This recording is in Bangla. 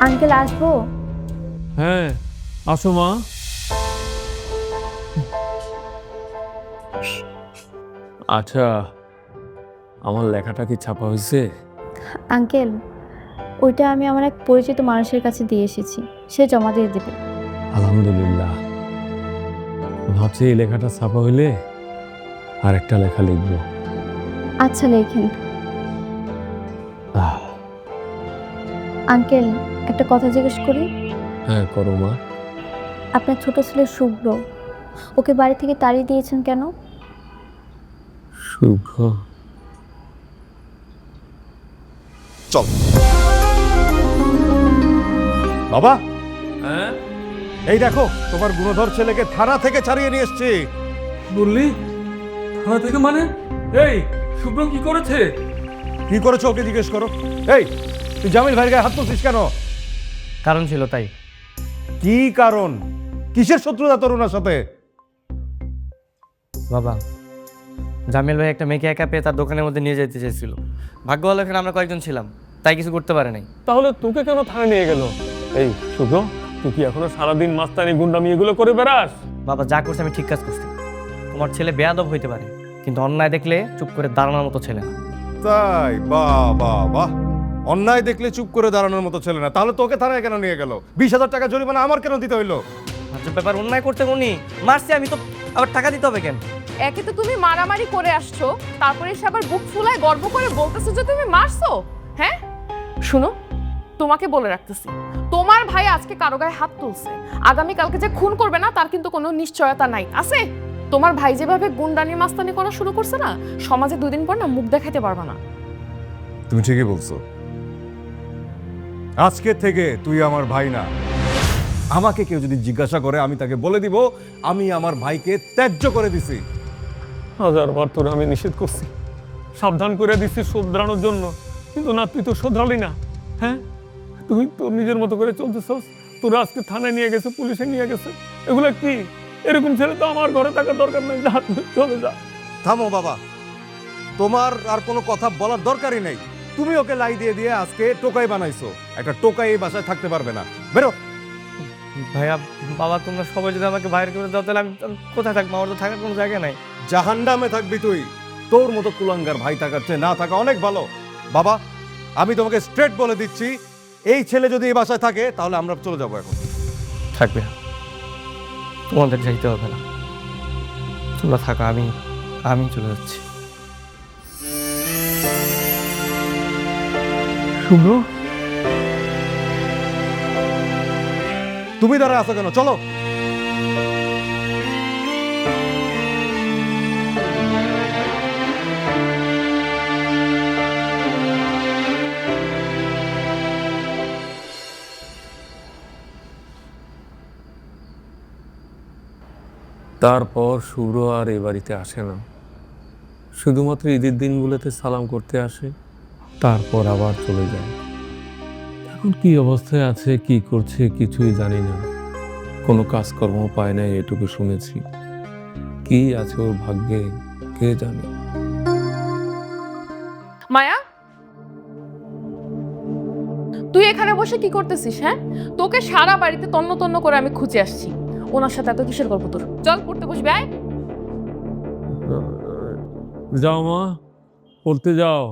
আঙ্কেল আসবো? হ্যাঁ, আসো মা। আচ্ছা, আমার লেখাটা কি ছাপা হয়েছে? আঙ্কেল, ওইটা আমি আমার এক পরিচিত মানুষের কাছে দিয়ে এসেছি, সে জমা দিয়ে দেবে। আলহামদুলিল্লাহ। ভাবছি এই লেখাটা ছাপা হইলে আর একটা লেখা লিখবো। আচ্ছা লেখেন। আহ, আঙ্কেল, একটা কথা জিজ্ঞেস করি। হ্যাঁ করো মা। আপনার ছোট ছেলে শুভ্র, ওকে বাড়ি থেকে তাড়িয়ে দিয়েছেন কেন? শুভ? চল বাবা। হ্যাঁ এই দেখো তোমার গুণধর ছেলেকে থানা থেকে ছাড়িয়ে নিয়ে এসছি। বললি থানা থেকে? মানে এই শুভ্র কি করেছে? কি করেছো ওকে জিজ্ঞেস করো। এই তুই জামিল ভাইয়ের গায়ে হাত তুলছিস কেন? কারণ ছিল তাই। কি কারণ? কিসের শত্রুতা তোর ওনার সাথে? বাবা, জামিল ভাই একটা মেয়েকে একা পেয়ে তার দোকানের মধ্যে নিয়ে যেতে চেয়েছিল। ভাগ্য ভালো এখানে আমরা কয়েকজন ছিলাম, তাই কিছু করতে পারে নাই। তাহলে তোকে কেন থানায় নিয়ে গেল? এই শুভ্র, তুই কি এখনো সারাদিন মাস্তানি গুন্ডামি এগুলো করে বেড়াস? বাবা, যা করছে আমি ঠিক কাজ করছি। তোমার ছেলে বেয়াদব হইতে পারে, কিন্তু অন্যায় দেখলে চুপ করে দাঁড়ানোর মতো ছেলে না। তাই? বাহ বাহ বাহ। অন্যায় দেখলে চুপ করে দাঁড়ানোর মতো ছেলে না, তাহলে তোকে থানায় কেন নিয়ে গেল? 20,000 টাকা জরিমানা আমার কেন দিতে হইলো? আচ্ছা, ব্যাপার অন্যায় করতে উনি মারছি, আমি তো আবার টাকা দিতে হবে কেন? একে তো তুমি মারামারি করে আসছো, তারপরে এসে আবার বুক ফুলায় গর্ব করে বলতেছো যে তুমি মারছো। হ্যাঁ শুনো, তোমাকে বলে রাখতেছি, তোমার ভাই আজকে কারো গায়ে হাত তুলছে, আগামীকালকে যে খুন করবে না তার কিন্তু কোনো নিশ্চয়তা নাই আছে। তোমার ভাই যেভাবে গুন্ডানি মাস্তানি করা শুরু করছে না, সমাজে 2 দিন পর না মুখ দেখাতে পারবে না। তুমি ঠিকই বলছো। আজকে থেকে তুই আমার ভাই না। আমাকে কেউ যদি জিজ্ঞাসা করে আমি তাকে বলে দিব আমি আমার ভাইকে ত্যায্য করে দিছি। হাজারবার তোরে আমি নিষেধ করছি, সাবধান করে দিচ্ছি শোধরানোর জন্য, কিন্তু না, তুই তো শোধরালি না। হ্যাঁ, তুই তোর নিজের মতো করে চলতেছস। তোরা আজকে থানায় নিয়ে গেছে, পুলিশে নিয়ে গেছে, এগুলো কি? এরকম ছেলে তো আমার ঘরে থাকার দরকার নেই। যা, তুই চলে যা। থামো বাবা, তোমার আর কোনো কথা বলার দরকারই নেই। তুমি ওকে লাই দিয়ে দিয়ে আজকে টোকাই বানাইছো। একটা টোকাই এই বাসায় থাকতে পারবে না। বেরো। ভাইয়া, বাবা, তোমরা সবাই যদি আমাকে বাইরে করে দাও তাহলে আমি কোথায় থাকবো? আমার তো থাকার কোনো জায়গা নাই। জাহান্নামে থাকবি তুই। তোর মতো কুলাঙ্গার ভাই থাকার চেয়ে না থাকা অনেক ভালো। বাবা, আমি তোমাকে স্ট্রেট বলে দিচ্ছি, এই ছেলে যদি এই বাসায় থাকে তাহলে আমরা চলে যাবো এখন। থাকবে না, তোমাদের যাইতে হবে না, তোমরা থাকো, আমি চলে যাচ্ছি। শুভ্র, তুমি দাঁড়া আছো কেন? চলো। তারপর শুভ্র আর এ বাড়িতে আসে না, শুধুমাত্র ঈদের দিনগুলোতে সালাম করতে আসে, তারপর আবার চলে যায়। এখন কি অবস্থায় আছে, কি করছে কিছুই জানি না। কোনো কাজকর্ম পায় না এটুকু শুনেছি। কি আছে ওর ভাগ্যে কে জানে। মায়া, তুই এখানে বসে কি করতেছিস? হ্যাঁ, তোকে সারা বাড়িতে তন্ন তন্ন করে আমি খুঁজে আসছি। ওনার সাথে এত কিসের গল্প তোর? চল পড়তে বসবি, আয়। যাও মা, পড়তে যাও।